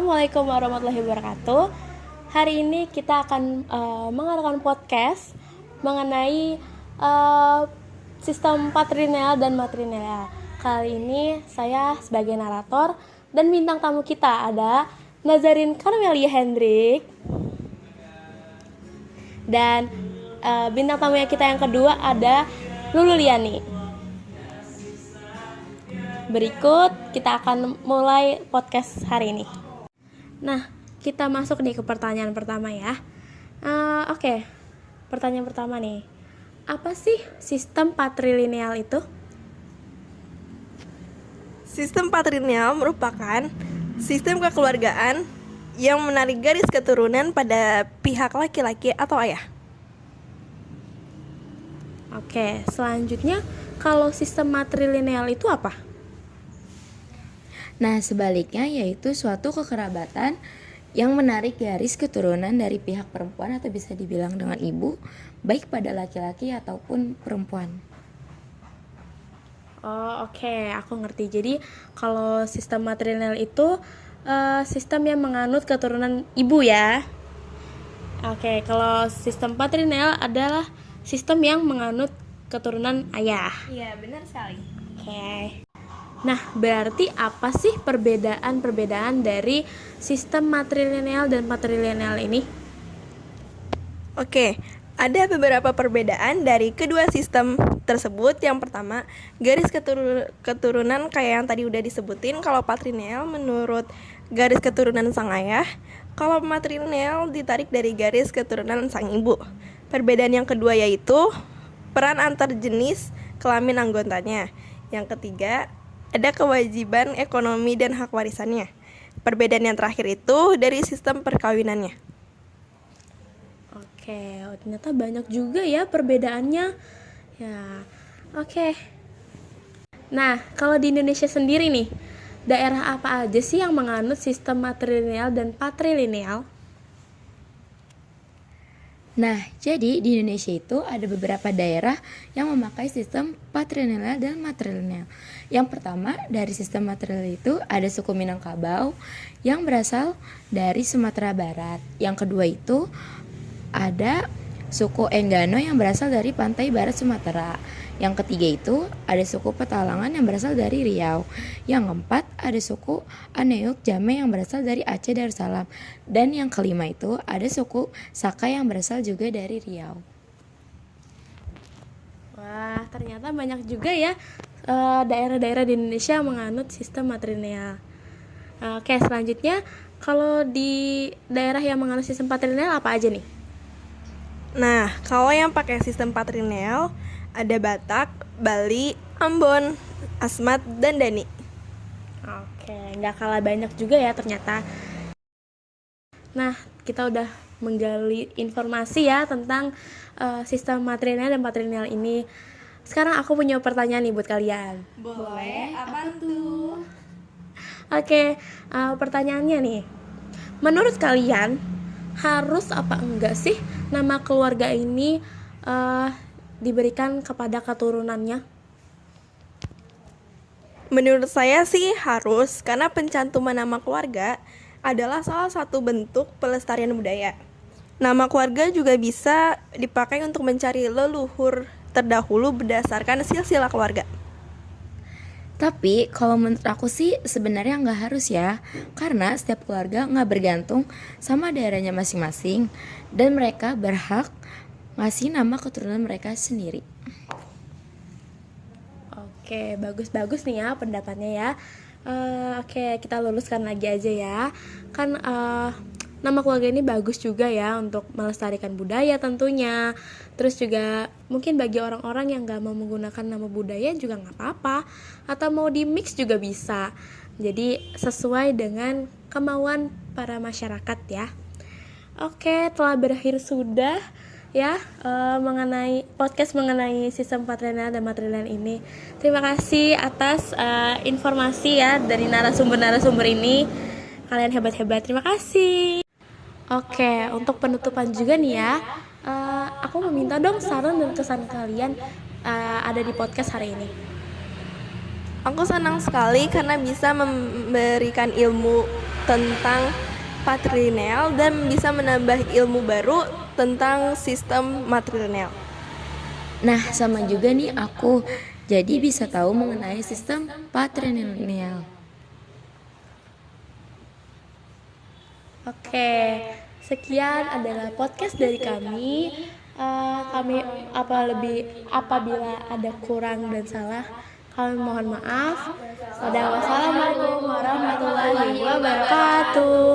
Assalamualaikum warahmatullahi wabarakatuh. Hari ini kita akan mengadakan podcast mengenai sistem patrilineal dan matrilineal. Kali ini saya sebagai narator dan bintang tamu kita ada Nazarin Karmelia Hendrik. Dan bintang tamu kita yang kedua ada Lulu Liani. Berikut kita akan mulai podcast hari ini. Nah, kita masuk nih ke pertanyaan pertama ya. Oke. Pertanyaan pertama nih. Apa sih sistem patrilineal itu? Sistem patrilineal merupakan sistem kekeluargaan yang menarik garis keturunan pada pihak laki-laki atau ayah. Oke, selanjutnya kalau sistem matrilineal itu apa? Nah, sebaliknya yaitu suatu kekerabatan yang menarik garis keturunan dari pihak perempuan atau bisa dibilang dengan ibu, baik pada laki-laki ataupun perempuan. Oke, aku ngerti. Jadi kalau sistem matrilineal itu sistem yang menganut keturunan ibu ya. Oke, kalau sistem patrilineal adalah sistem yang menganut keturunan ayah. Iya, benar sekali. Oke. Nah, berarti apa sih perbedaan dari sistem matrilineal dan patrilineal ini? Oke, ada beberapa perbedaan dari kedua sistem tersebut. Yang pertama, garis keturunan kayak yang tadi udah disebutin. Kalau patrilineal menurut garis keturunan sang ayah, kalau matrilineal ditarik dari garis keturunan sang ibu. Perbedaan yang kedua yaitu peran antar jenis kelamin anggotanya. Yang ketiga, ada kewajiban ekonomi dan hak warisannya. Perbedaan yang terakhir itu dari sistem perkawinannya. Oke, ternyata banyak juga ya perbedaannya. Ya, oke. Nah, kalau di Indonesia sendiri nih, daerah apa aja sih yang menganut sistem matrilineal dan patrilineal? Nah, jadi di Indonesia itu ada beberapa daerah yang memakai sistem patrilineal dan matrilineal. Yang pertama, dari sistem matrilineal itu ada suku Minangkabau yang berasal dari Sumatera Barat. Yang kedua itu ada suku Enggano yang berasal dari pantai barat Sumatera. Yang ketiga itu ada suku Petalangan yang berasal dari Riau. Yang keempat ada suku Aneuk Jame yang berasal dari Aceh Darussalam. Dan yang kelima itu ada suku Saka yang berasal juga dari Riau. Wah, ternyata banyak juga ya daerah-daerah di Indonesia yang menganut sistem matrilineal. Oke, selanjutnya kalau di daerah yang menganut sistem patrilineal apa aja nih? Nah, kalau yang pakai sistem patrilineal ada Batak, Bali, Ambon, Asmat, dan Dani. Oke, nggak kalah banyak juga ya ternyata. Nah, kita udah menggali informasi ya tentang sistem matrilineal dan patrilineal ini. Sekarang aku punya pertanyaan nih buat kalian. Boleh, apa tuh? Oke, pertanyaannya nih. Menurut kalian harus apa enggak sih nama keluarga ini diberikan kepada keturunannya? Menurut saya sih harus, karena pencantuman nama keluarga adalah salah satu bentuk pelestarian budaya. Nama keluarga juga bisa dipakai untuk mencari leluhur terdahulu berdasarkan silsilah keluarga. Tapi kalau menurut aku sih sebenarnya nggak harus ya, karena setiap keluarga nggak bergantung sama daerahnya masing-masing dan mereka berhak ngasih nama keturunan mereka sendiri. Oke, bagus-bagus nih ya pendapatnya ya. Oke, kita luluskan lagi aja ya. Kan nama keluarga ini bagus juga ya untuk melestarikan budaya tentunya. Terus juga mungkin bagi orang-orang yang gak mau menggunakan nama budaya juga gak apa-apa. Atau mau di mix juga bisa. Jadi sesuai dengan kemauan para masyarakat ya. Oke, telah berakhir sudah ya mengenai podcast mengenai sistem patrilineal dan matrilineal ini. Terima kasih atas informasi ya dari narasumber ini. Kalian hebat-hebat. Terima kasih. Oke, untuk penutupan juga nih ya, aku meminta dong saran dan kesan kalian ada di podcast hari ini. Aku senang sekali karena bisa memberikan ilmu tentang patrilineal dan bisa menambah ilmu baru tentang sistem matrilineal. Nah, sama juga nih aku. Jadi bisa tahu mengenai sistem patrilineal. Oke, sekian adalah podcast dari kami. Kami apabila ada kurang dan salah, kami mohon maaf. Wassalamualaikum warahmatullahi wabarakatuh.